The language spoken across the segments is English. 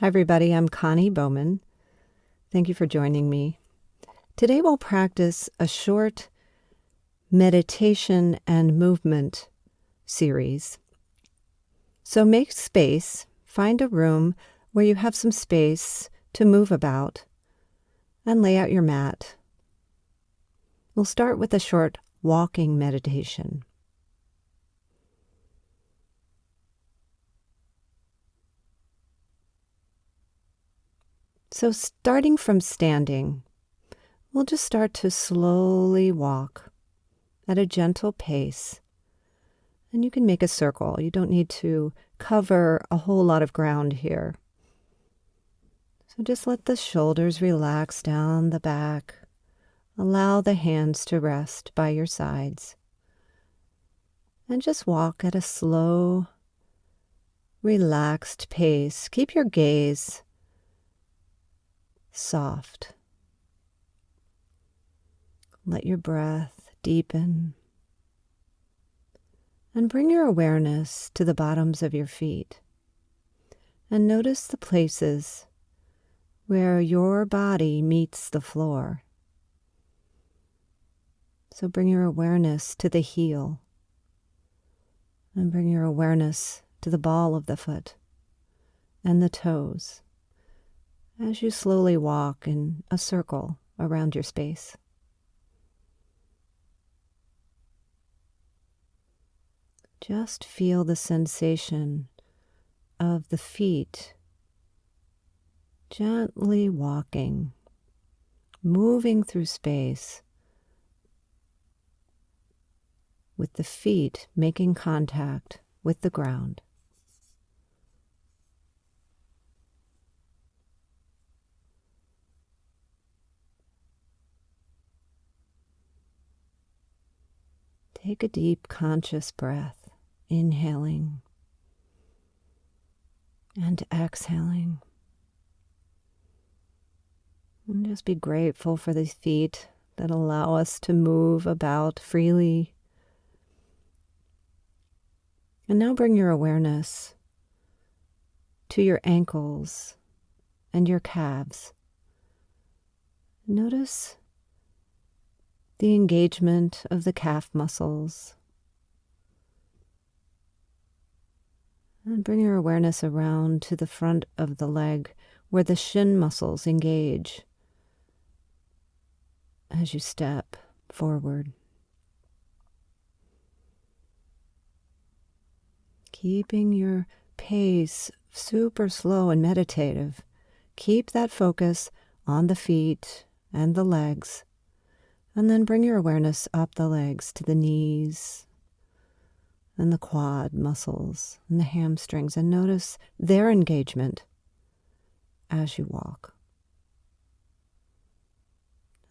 Hi, everybody. I'm Connie Bowman. Thank you for joining me. Today, we'll practice a short meditation and movement series. So make space, find a room where you have some space to move about, and lay out your mat. We'll start with a short walking meditation. So starting from standing, we'll just start to slowly walk at a gentle pace. And you can make a circle. You don't need to cover a whole lot of ground here. So just let the shoulders relax down the back. Allow the hands to rest by your sides. And just walk at a slow, relaxed pace. Keep your gaze soft. Let your breath deepen. And bring your awareness to the bottoms of your feet. And notice the places where your body meets the floor. So bring your awareness to the heel. And bring your awareness to the ball of the foot and the toes as you slowly walk in a circle around your space. Just feel the sensation of the feet gently walking, moving through space, with the feet making contact with the ground. Take a deep, conscious breath, inhaling and exhaling. And just be grateful for these feet that allow us to move about freely. And now bring your awareness to your ankles and your calves. Notice the engagement of the calf muscles. And bring your awareness around to the front of the leg where the shin muscles engage as you step forward. Keeping your pace super slow and meditative. Keep that focus on the feet and the legs. And then bring your awareness up the legs to the knees and the quad muscles and the hamstrings, and notice their engagement as you walk.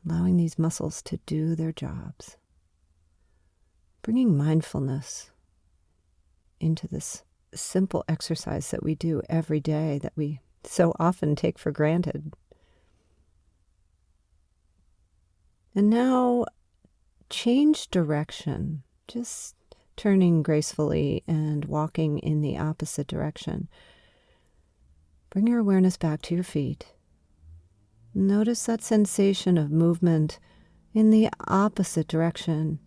Allowing these muscles to do their jobs. Bringing mindfulness into this simple exercise that we do every day that we so often take for granted. And now change direction, just turning gracefully and walking in the opposite direction. Bring your awareness back to your feet. Notice that sensation of movement in the opposite direction.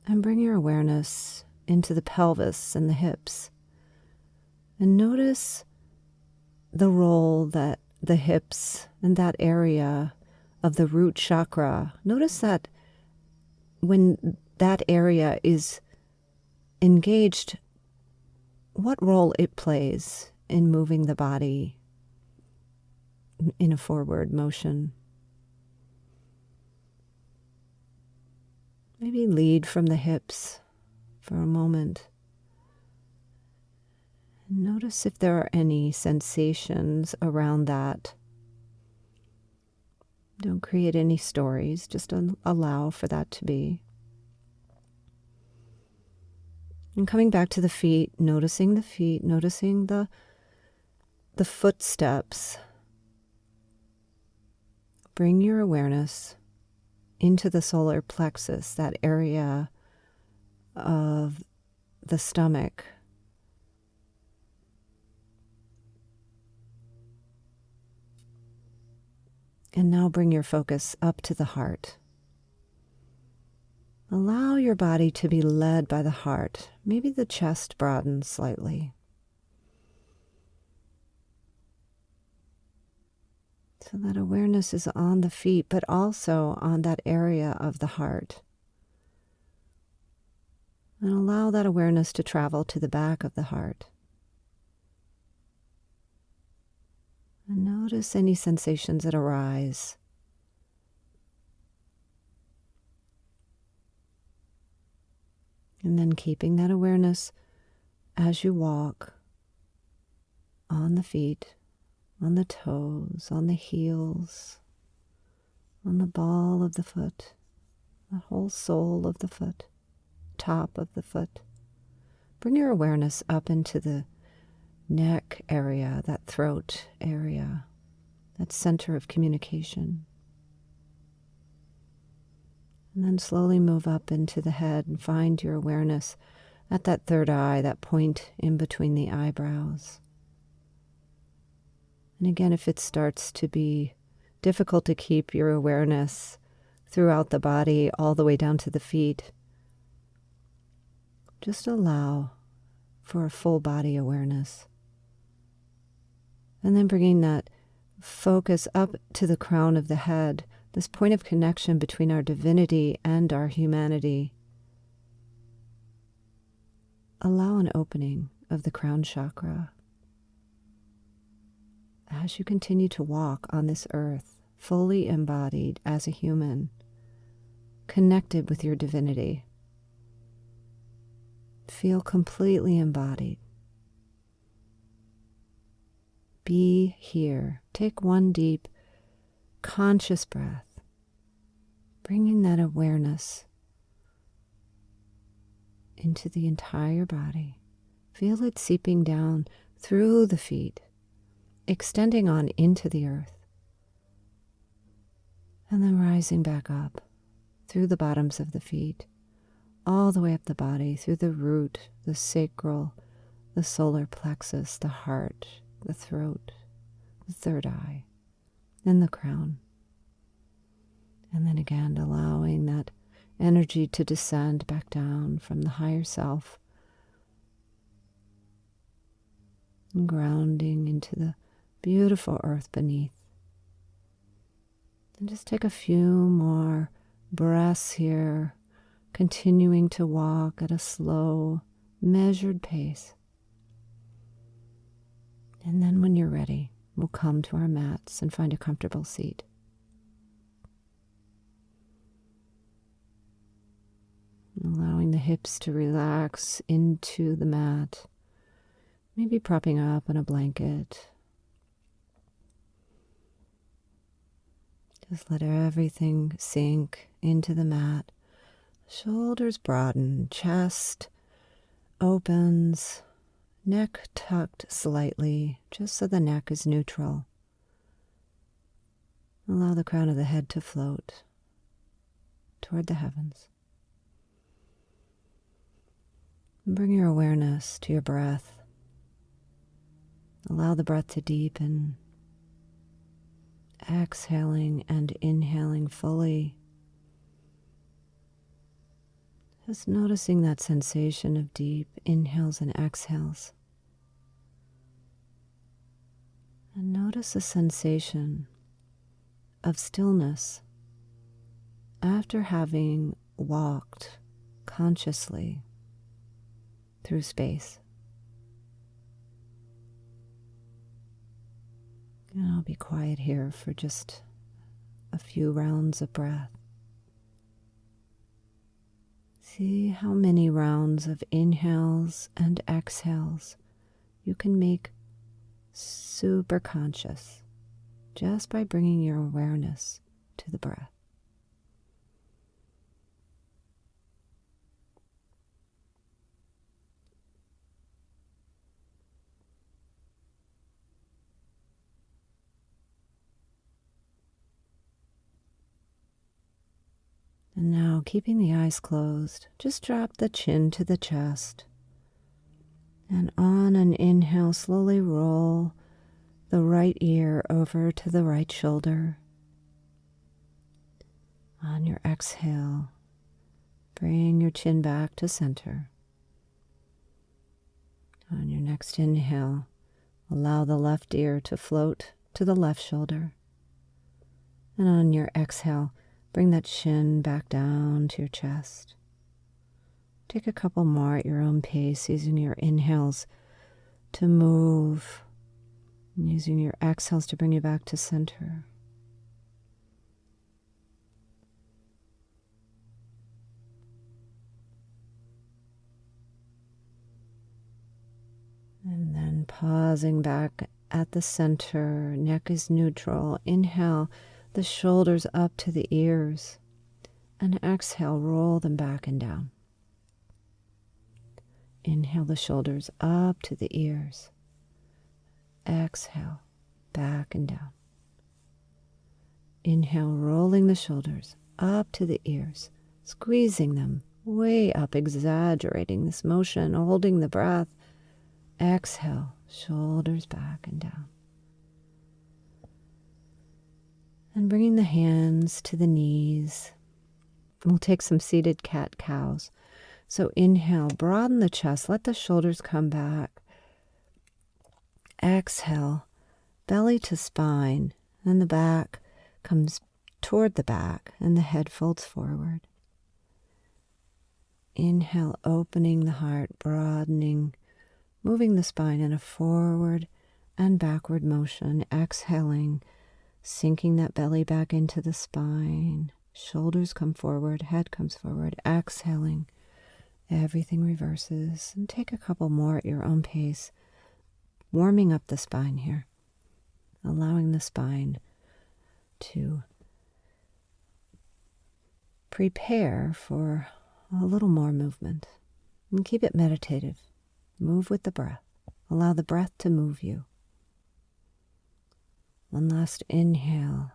And bring your awareness into the pelvis and the hips. And notice the role that the hips and that area of the root chakra, notice that when that area is engaged, what role it plays in moving the body in a forward motion. Maybe lead from the hips for a moment. Notice if there are any sensations around that. Don't create any stories, just allow for that to be. And coming back to the feet, noticing the footsteps. Bring your awareness into the solar plexus, that area of the stomach And now bring your focus up to the heart. Allow your body to be led by the heart. Maybe the chest broadens slightly. So that awareness is on the feet, but also on that area of the heart. And allow that awareness to travel to the back of the heart. And notice any sensations that arise. And then keeping that awareness as you walk on the feet, on the toes, on the heels, on the ball of the foot, the whole sole of the foot, top of the foot. Bring your awareness up into the neck area, that throat area, that center of communication. And then slowly move up into the head and find your awareness at that third eye, that point in between the eyebrows. And again, if it starts to be difficult to keep your awareness throughout the body all the way down to the feet, just allow for a full body awareness. And then bringing that focus up to the crown of the head, this point of connection between our divinity and our humanity. Allow an opening of the crown chakra. As you continue to walk on this earth, fully embodied as a human, connected with your divinity, feel completely embodied. Be here. Take one deep, conscious breath, bringing that awareness into the entire body. Feel it seeping down through the feet, extending on into the earth, and then rising back up through the bottoms of the feet, all the way up the body, through the root, the sacral, the solar plexus, the heart, the throat, the third eye, and the crown. And then again, allowing that energy to descend back down from the higher self, and grounding into the beautiful earth beneath. And just take a few more breaths here, continuing to walk at a slow, measured pace. And then when you're ready, we'll come to our mats and find a comfortable seat. Allowing the hips to relax into the mat, maybe propping up on a blanket. Just let everything sink into the mat. Shoulders broaden, chest opens, neck tucked slightly, just so the neck is neutral. Allow the crown of the head to float toward the heavens. Bring your awareness to your breath. Allow the breath to deepen, exhaling and inhaling fully. Just noticing that sensation of deep inhales and exhales. And notice the sensation of stillness after having walked consciously through space. And I'll be quiet here for just a few rounds of breath. See how many rounds of inhales and exhales you can make super conscious just by bringing your awareness to the breath. And now, keeping the eyes closed, just drop the chin to the chest. And on an inhale, slowly roll the right ear over to the right shoulder. On your exhale, bring your chin back to center. On your next inhale, allow the left ear to float to the left shoulder. And on your exhale, bring that chin back down to your chest. Take a couple more at your own pace, using your inhales to move, and using your exhales to bring you back to center. And then pausing back at the center, neck is neutral. Inhale, the shoulders up to the ears. And exhale, roll them back and down. Inhale the shoulders up to the ears. Exhale, back and down. Inhale, rolling the shoulders up to the ears, squeezing them way up, exaggerating this motion, holding the breath. Exhale, shoulders back and down. And bringing the hands to the knees. We'll take some seated cat-cows. So inhale, broaden the chest, let the shoulders come back. Exhale, belly to spine, and the back comes toward the back, and the head folds forward. Inhale, opening the heart, broadening, moving the spine in a forward and backward motion. Exhaling, sinking that belly back into the spine. Shoulders come forward, head comes forward. Exhaling, everything reverses. And take a couple more at your own pace, warming up the spine here, allowing the spine to prepare for a little more movement. And keep it meditative. Move with the breath. Allow the breath to move you. One last inhale.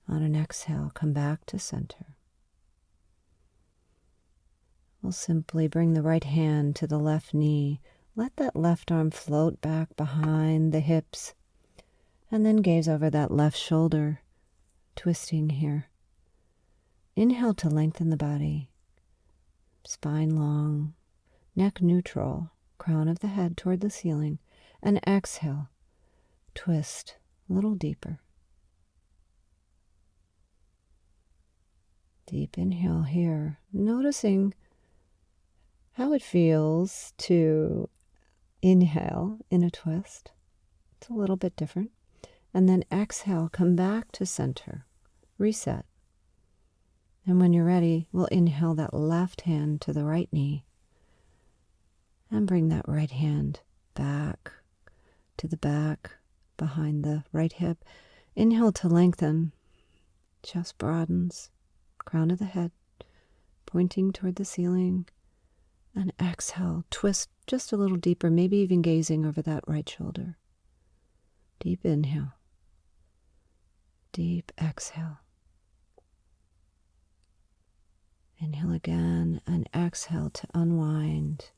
On an exhale, come back to center. We'll simply bring the right hand to the left knee. Let that left arm float back behind the hips, and then gaze over that left shoulder, twisting here. Inhale to lengthen the body, spine long, neck neutral, crown of the head toward the ceiling, and exhale, twist a little deeper. Deep inhale here, noticing how it feels to inhale in a twist. It's a little bit different. And then exhale, come back to center, reset. And when you're ready, we'll inhale that left hand to the right knee and bring that right hand back to the back behind the right hip. Inhale to lengthen, chest broadens, crown of the head pointing toward the ceiling. And exhale, twist just a little deeper, maybe even gazing over that right shoulder. Deep inhale. Deep exhale. Inhale again and exhale to unwind.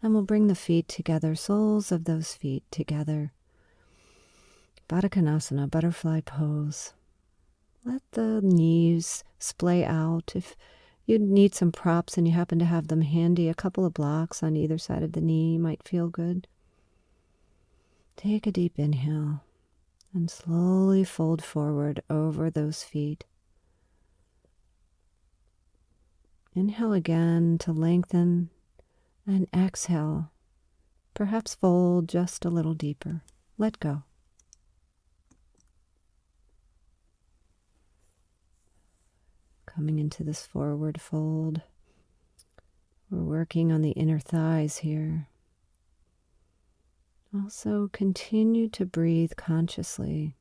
And we'll bring the feet together, soles of those feet together. Baddha Konasana, butterfly pose. Let the knees splay out. If you need some props and you happen to have them handy, a couple of blocks on either side of the knee might feel good. Take a deep inhale and slowly fold forward over those feet. Inhale again to lengthen, and exhale. Perhaps fold just a little deeper. Let go. Coming into this forward fold. We're working on the inner thighs here. Also continue to breathe consciously.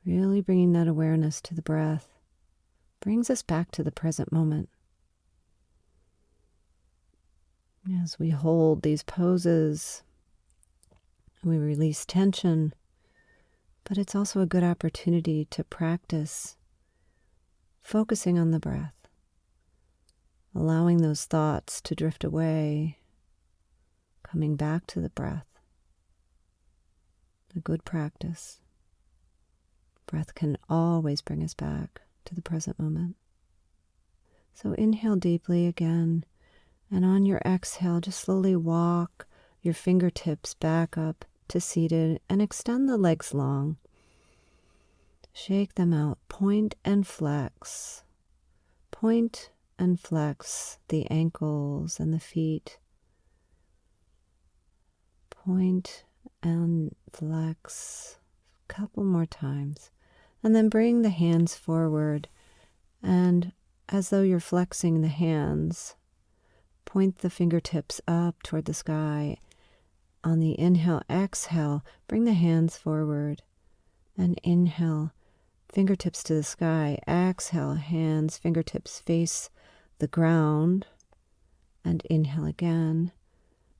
Really bringing that awareness to the breath. Brings us back to the present moment. As we hold these poses, we release tension, but it's also a good opportunity to practice focusing on the breath, allowing those thoughts to drift away, coming back to the breath. A good practice Breath can always bring us back to the present moment. So inhale deeply again, and on your exhale, just slowly walk your fingertips back up to seated and extend the legs long. Shake them out, point and flex. Point and flex the ankles and the feet. Point and flex a couple more times. And then bring the hands forward, and as though you're flexing the hands, point the fingertips up toward the sky. On the inhale, exhale, bring the hands forward, and inhale, fingertips to the sky. Exhale, hands, fingertips face the ground, and inhale again,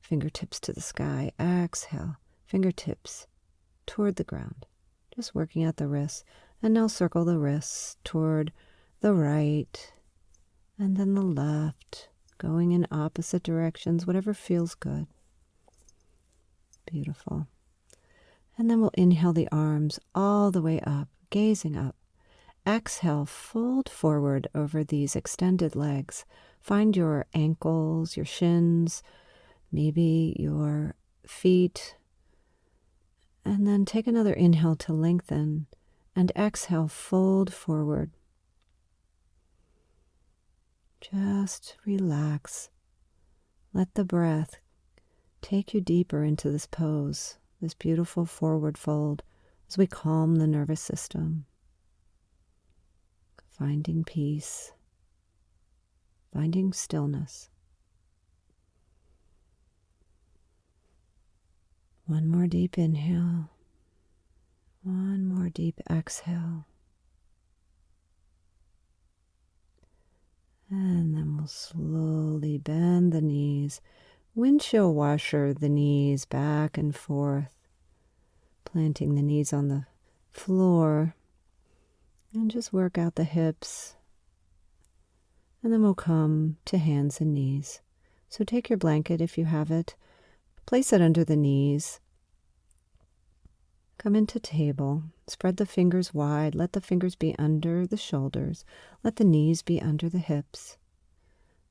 fingertips to the sky. Exhale, fingertips toward the ground. Just working at the wrists. And now circle the wrists toward the right and then the left, going in opposite directions, whatever feels good. Beautiful. And then we'll inhale the arms all the way up, gazing up. Exhale, fold forward over these extended legs. Find your ankles, your shins, maybe your feet. And then take another inhale to lengthen. And exhale, fold forward. Just relax. Let the breath take you deeper into this pose, this beautiful forward fold, as we calm the nervous system. Finding peace, finding stillness. One more deep inhale. One more deep exhale. And then we'll slowly bend the knees, windshield washer the knees back and forth, planting the knees on the floor, and just work out the hips. And then we'll come to hands and knees. So take your blanket if you have it, place it under the knees. Come into table, spread the fingers wide, let the fingers be under the shoulders, let the knees be under the hips.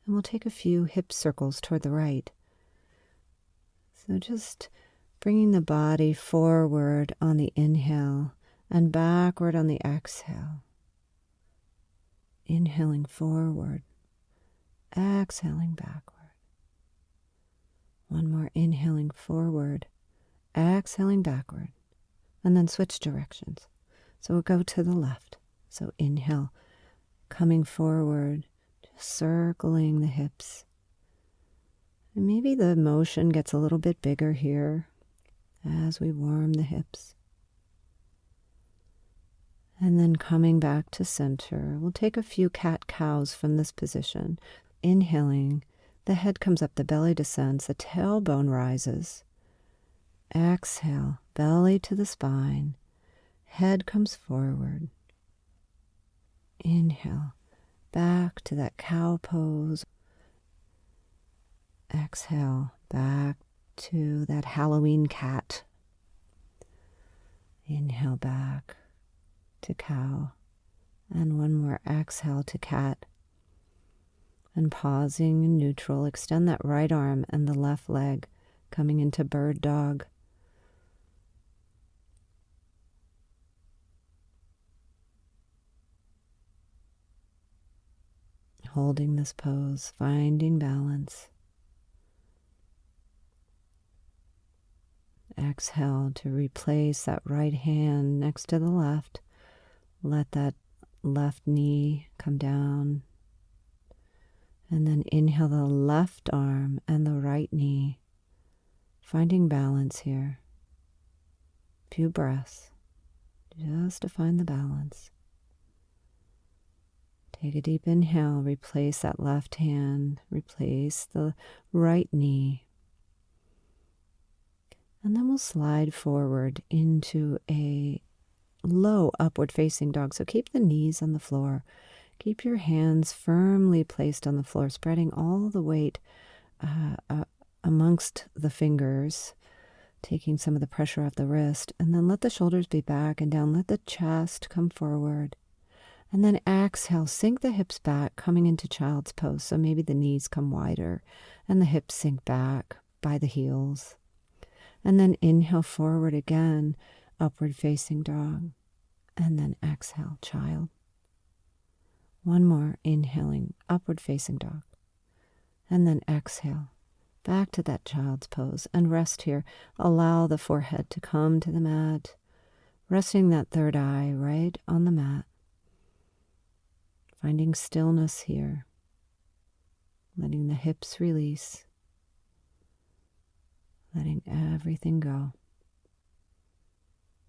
And we'll take a few hip circles toward the right. So just bringing the body forward on the inhale and backward on the exhale. Inhaling forward, exhaling backward. One more inhaling forward, exhaling backward. And then switch directions. So we'll go to the left. So inhale, coming forward, just circling the hips. And maybe the motion gets a little bit bigger here as we warm the hips. And then coming back to center, we'll take a few cat-cows from this position. Inhaling, the head comes up, the belly descends, the tailbone rises. Exhale, belly to the spine, head comes forward. Inhale, back to that cow pose. Exhale, back to that Halloween cat. Inhale back to cow. And one more exhale to cat. And pausing in neutral, extend that right arm and the left leg, coming into bird dog. Holding this pose, finding balance. Exhale to replace that right hand next to the left. Let that left knee come down. And then inhale the left arm and the right knee. Finding balance here. Few breaths, just to find the balance. Take a deep inhale, replace that left hand, replace the right knee. And then we'll slide forward into a low upward facing dog. So keep the knees on the floor. Keep your hands firmly placed on the floor, spreading all the weight amongst the fingers taking some of the pressure off the wrist. And then let the shoulders be back and down. Let the chest come forward. And then exhale, sink the hips back, coming into child's pose. So maybe the knees come wider and the hips sink back by the heels. And then inhale forward again, upward facing dog. And then exhale, child. One more, inhaling, upward facing dog. And then exhale, back to that child's pose. And rest here. Allow the forehead to come to the mat. Resting that third eye right on the mat. Finding stillness here. Letting the hips release. Letting everything go.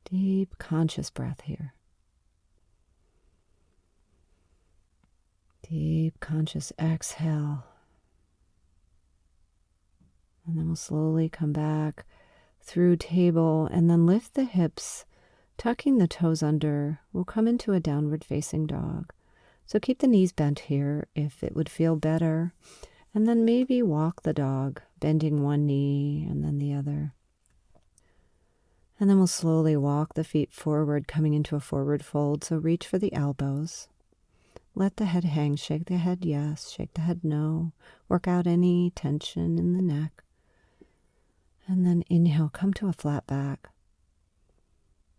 Deep conscious breath here. Deep conscious exhale. And then we'll slowly come back through table and then lift the hips, tucking the toes under. We'll come into a downward facing dog. So keep the knees bent here if it would feel better. And then maybe walk the dog, bending one knee and then the other. And then we'll slowly walk the feet forward, coming into a forward fold. So reach for the elbows. Let the head hang. Shake the head yes, shake the head no. Work out any tension in the neck. And then inhale, come to a flat back,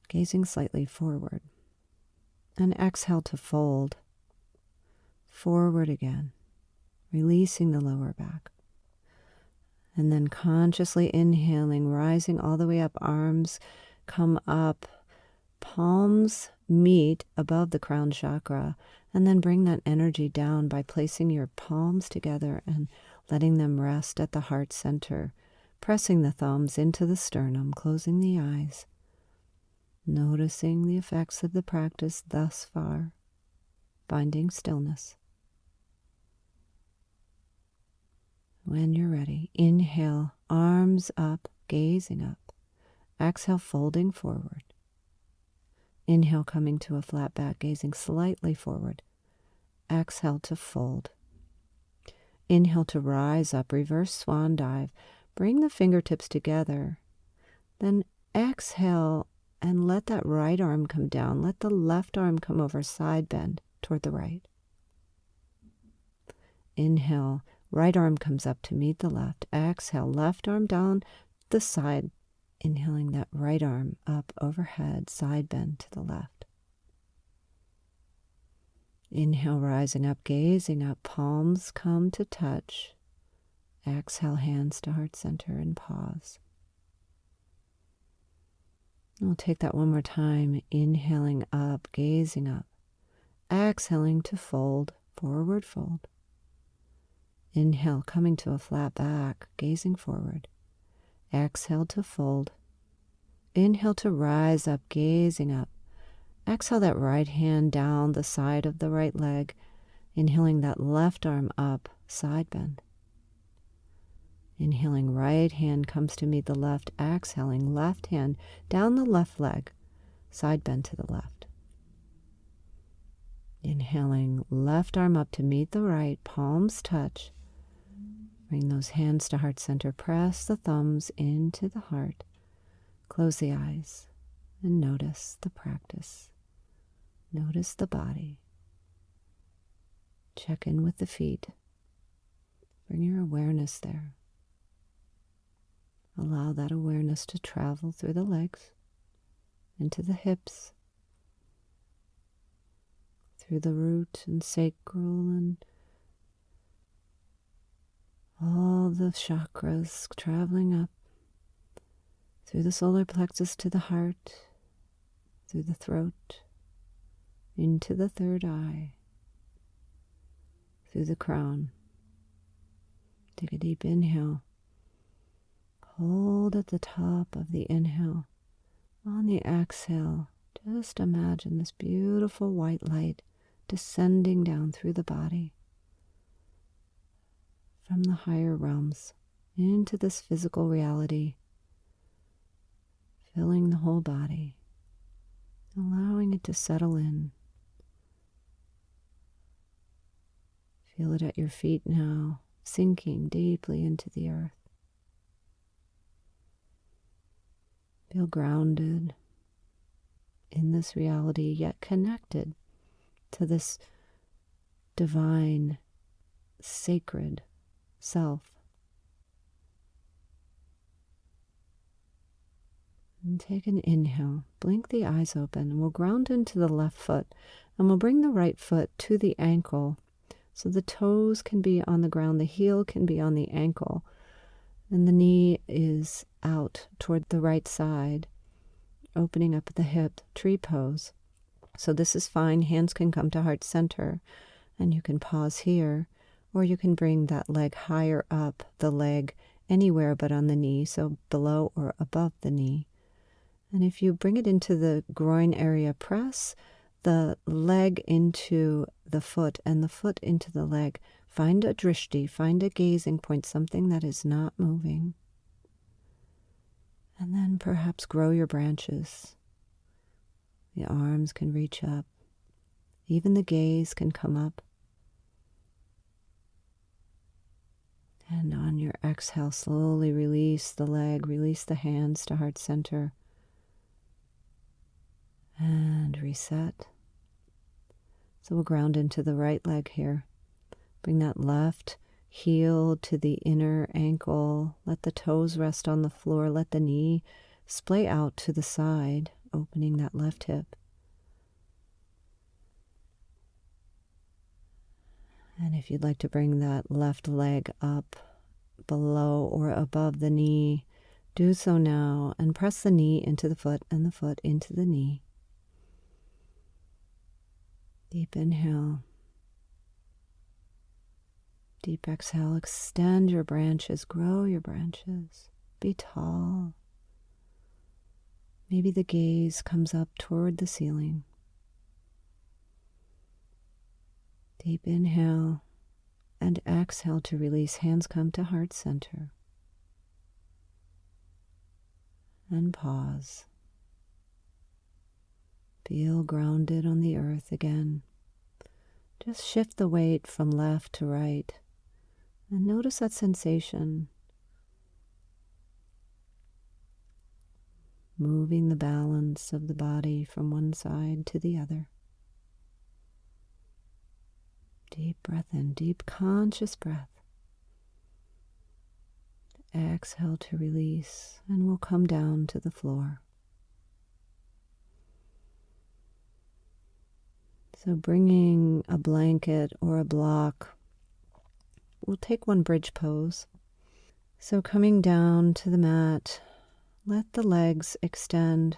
gazing slightly forward. And exhale to fold. Forward again, releasing the lower back. And then consciously inhaling, rising all the way up, arms come up, palms meet above the crown chakra, and then bring that energy down by placing your palms together and letting them rest at the heart center, pressing the thumbs into the sternum, closing the eyes, noticing the effects of the practice thus far, finding stillness. When you're ready, inhale, arms up, gazing up. Exhale, folding forward. Inhale, coming to a flat back, gazing slightly forward. Exhale to fold. Inhale to rise up, reverse swan dive. Bring the fingertips together. Then exhale and let that right arm come down. Let the left arm come over, side bend toward the right. Inhale. Right arm comes up to meet the left. Exhale, left arm down the side. Inhaling that right arm up overhead, side bend to the left. Inhale, rising up, gazing up. Palms come to touch. Exhale, hands to heart center and pause. We'll take that one more time. Inhaling up, gazing up. Exhaling to fold, forward fold. Inhale, coming to a flat back, gazing forward. Exhale to fold. Inhale to rise up, gazing up. Exhale that right hand down the side of the right leg. Inhaling that left arm up, side bend. Inhaling, right hand comes to meet the left. Exhaling, left hand down the left leg, side bend to the left. Inhaling, left arm up to meet the right, palms touch. Bring those hands to heart center. Press the thumbs into the heart. Close the eyes and notice the practice. Notice the body. Check in with the feet. Bring your awareness there. Allow that awareness to travel through the legs, into the hips, through the root and sacral and all the chakras, traveling up through the solar plexus to the heart, through the throat, into the third eye, through the crown. Take a deep inhale. Hold at the top of the inhale. On the exhale, just imagine this beautiful white light descending down through the body, from the higher realms into this physical reality, filling the whole body, allowing it to settle in. Feel it at your feet now, sinking deeply into the earth. Feel grounded in this reality, yet connected to this divine, sacred self. And take an inhale. Blink the eyes open, and we'll ground into the left foot. And we'll bring the right foot to the ankle. So the toes can be on the ground, the heel can be on the ankle. And the knee is out toward the right side, opening up the hip, tree pose. So this is fine. Hands can come to heart center, and you can pause here, or you can bring that leg higher up, the leg anywhere but on the knee, so below or above the knee. And if you bring it into the groin area, press the leg into the foot and the foot into the leg. Find a drishti, find a gazing point, something that is not moving. And then perhaps grow your branches. The arms can reach up. Even the gaze can come up. And on your exhale, slowly release the leg, release the hands to heart center. And reset. So we'll ground into the right leg here. Bring that left heel to the inner ankle. Let the toes rest on the floor. Let the knee splay out to the side, opening that left hip. And if you'd like to bring that left leg up below or above the knee, do so now and press the knee into the foot and the foot into the knee. Deep inhale. Deep exhale. Extend your branches. Grow your branches. Be tall. Maybe the gaze comes up toward the ceiling. Deep inhale and exhale to release. Hands come to heart center. And pause. Feel grounded on the earth again. Just shift the weight from left to right and notice that sensation. Moving the balance of the body from one side to the other. Deep breath in, deep conscious breath. Exhale to release, and we'll come down to the floor. So bringing a blanket or a block, we'll take one bridge pose. So coming down to the mat, let the legs extend.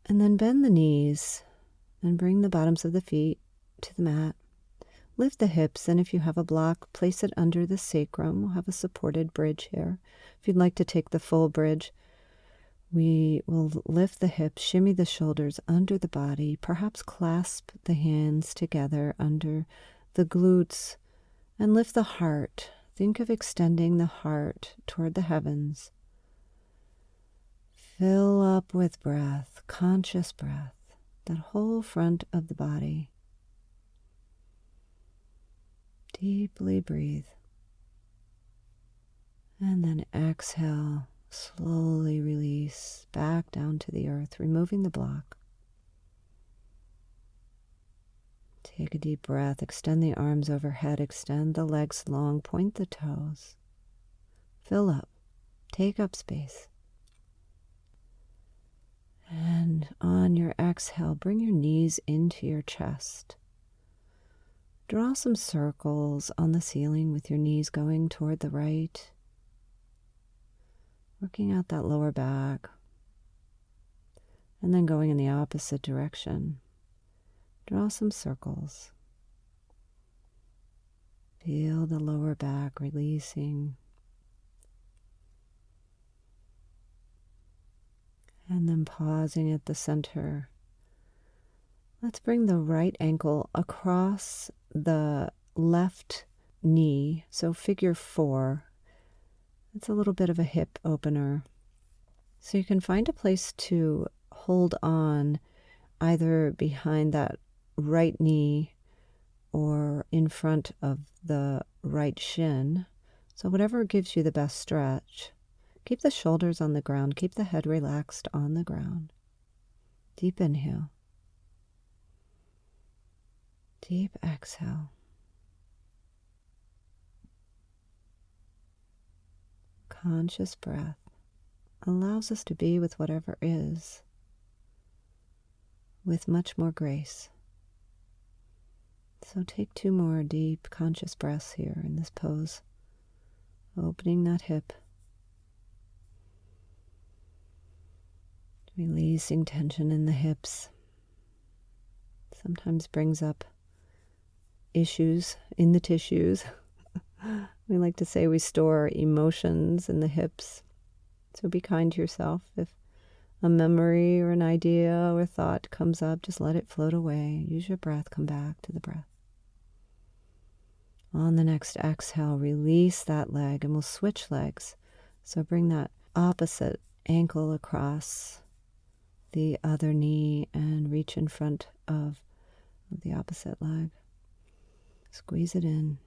And then bend the knees and bring the bottoms of the feet to the mat. Lift the hips, and if you have a block, place it under the sacrum. We'll have a supported bridge here. If you'd like to take the full bridge, we will lift the hips, shimmy the shoulders under the body, perhaps clasp the hands together under the glutes, and lift the heart. Think of extending the heart toward the heavens. Fill up with breath, conscious breath, that whole front of the body. Deeply breathe. And then exhale. Slowly release back down to the earth, removing the block. Take a deep breath. Extend the arms overhead. Extend the legs long. Point the toes. Fill up. Take up space. And on your exhale, bring your knees into your chest. Draw some circles on the ceiling with your knees going toward the right. Working out that lower back, and then going in the opposite direction. Draw some circles. Feel the lower back releasing. And then pausing at the center. Let's bring the right ankle across the left knee, so figure 4. It's a little bit of a hip opener. So you can find a place to hold on either behind that right knee or in front of the right shin. So whatever gives you the best stretch. Keep the shoulders on the ground. Keep the head relaxed on the ground. Deep inhale. Deep exhale. Conscious breath allows us to be with whatever is with much more grace. So take 2 more deep conscious breaths here in this pose, opening that hip, releasing tension in the hips. Sometimes brings up issues in the tissues. We like to say we store emotions in the hips. So be kind to yourself. If a memory or an idea or thought comes up, just let it float away. Use your breath. Come back to the breath. On the next exhale, release that leg, and we'll switch legs. So bring that opposite ankle across the other knee and reach in front of the opposite leg. Squeeze it in.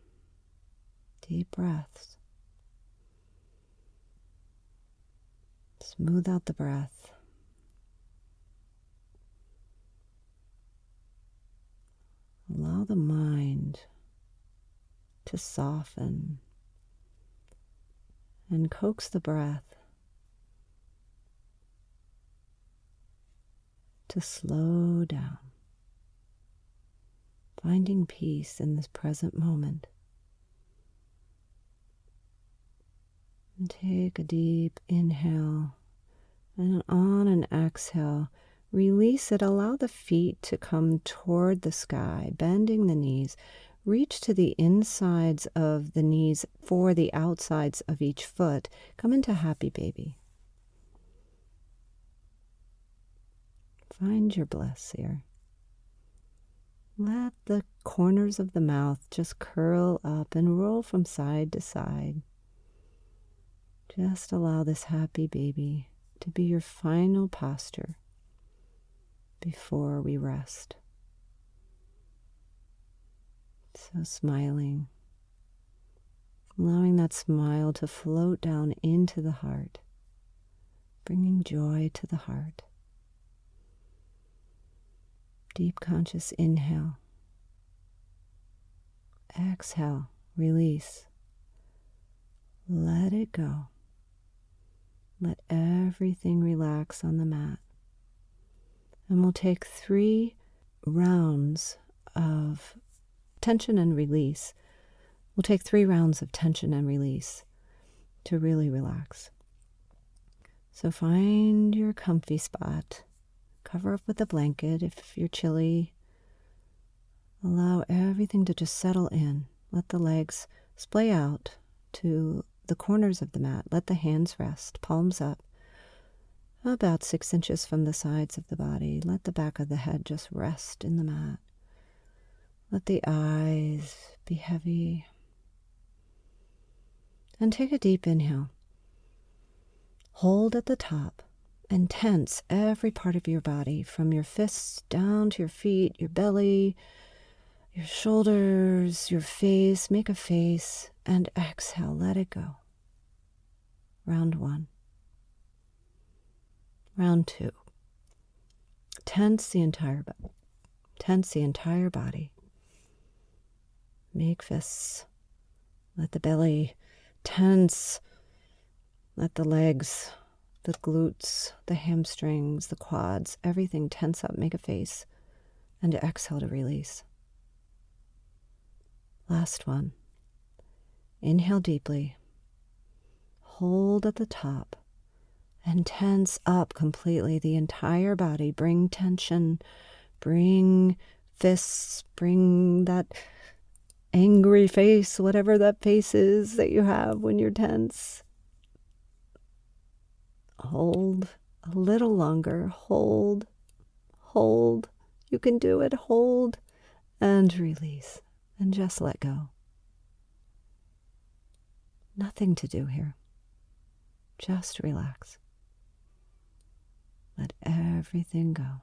Deep breaths. Smooth out the breath. Allow the mind to soften and coax the breath to slow down, finding peace in this present moment. And take a deep inhale, and on an exhale, release it. Allow the feet to come toward the sky, bending the knees. Reach to the insides of the knees for the outsides of each foot. Come into happy baby. Find your bliss here. Let the corners of the mouth just curl up and roll from side to side. Just allow this happy baby to be your final posture before we rest. So smiling, allowing that smile to float down into the heart, bringing joy to the heart. Deep conscious inhale. Exhale, release. Let it go. Let everything relax on the mat. And we'll take 3 rounds of tension and release. We'll take 3 rounds of tension and release to really relax. So find your comfy spot. Cover up with a blanket if you're chilly. Allow everything to just settle in. Let the legs splay out to the corners of the mat. Let the hands rest, palms up, about 6 inches from the sides of the body. Let the back of the head just rest in the mat. Let the eyes be heavy. And take a deep inhale. Hold at the top and tense every part of your body, from your fists down to your feet, your belly, your shoulders, your face. Make a face and exhale. Let it go. Round 1. Round 2. Tense the entire body. Tense the entire body. Make fists. Let the belly tense. Let the legs, the glutes, the hamstrings, the quads, everything tense up. Make a face. And exhale to release. Last one. Inhale deeply. Hold at the top. And tense up completely the entire body. Bring tension. Bring fists. Bring that angry face, whatever that face is that you have when you're tense. Hold a little longer. Hold. Hold. You can do it. Hold. And release. And just let go. Nothing to do here. Just relax. Let everything go.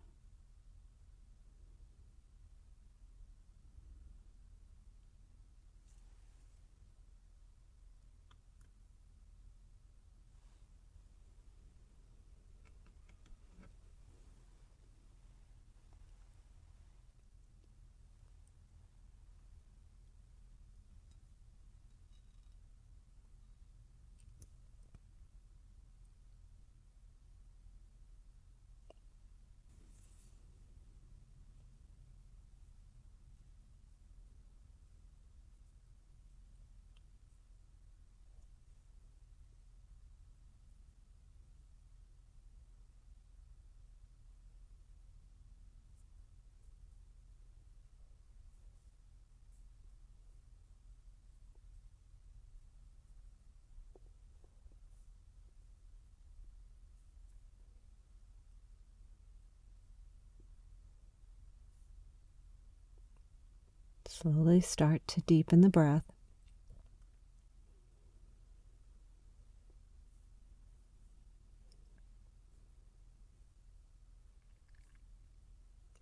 Slowly start to deepen the breath.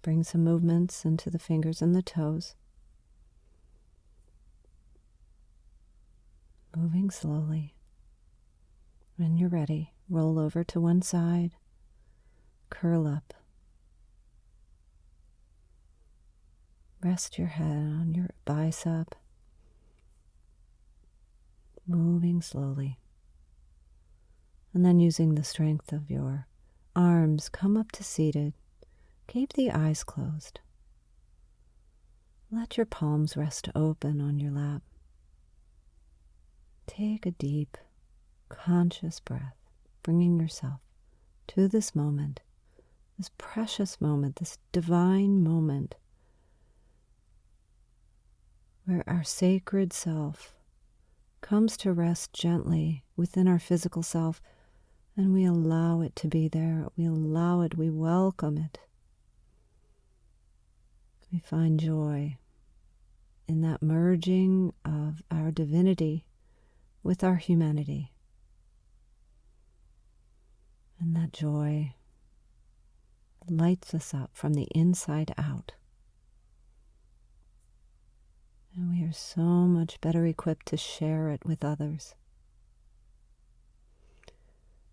Bring some movements into the fingers and the toes. Moving slowly. When you're ready, roll over to one side, curl up. Rest your head on your bicep. Moving slowly. And then using the strength of your arms, come up to seated. Keep the eyes closed. Let your palms rest open on your lap. Take a deep, conscious breath, bringing yourself to this moment, this precious moment, this divine moment where our sacred self comes to rest gently within our physical self, and we allow it to be there. We allow it, we welcome it. We find joy in that merging of our divinity with our humanity. And that joy lights us up from the inside out. And we are so much better equipped to share it with others.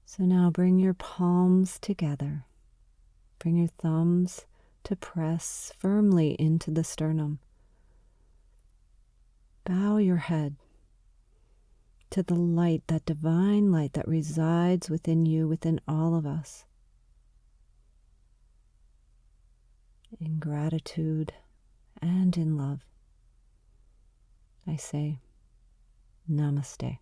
So now bring your palms together. Bring your thumbs to press firmly into the sternum. Bow your head to the light, that divine light that resides within you, within all of us. In gratitude and in love, I say, Namaste.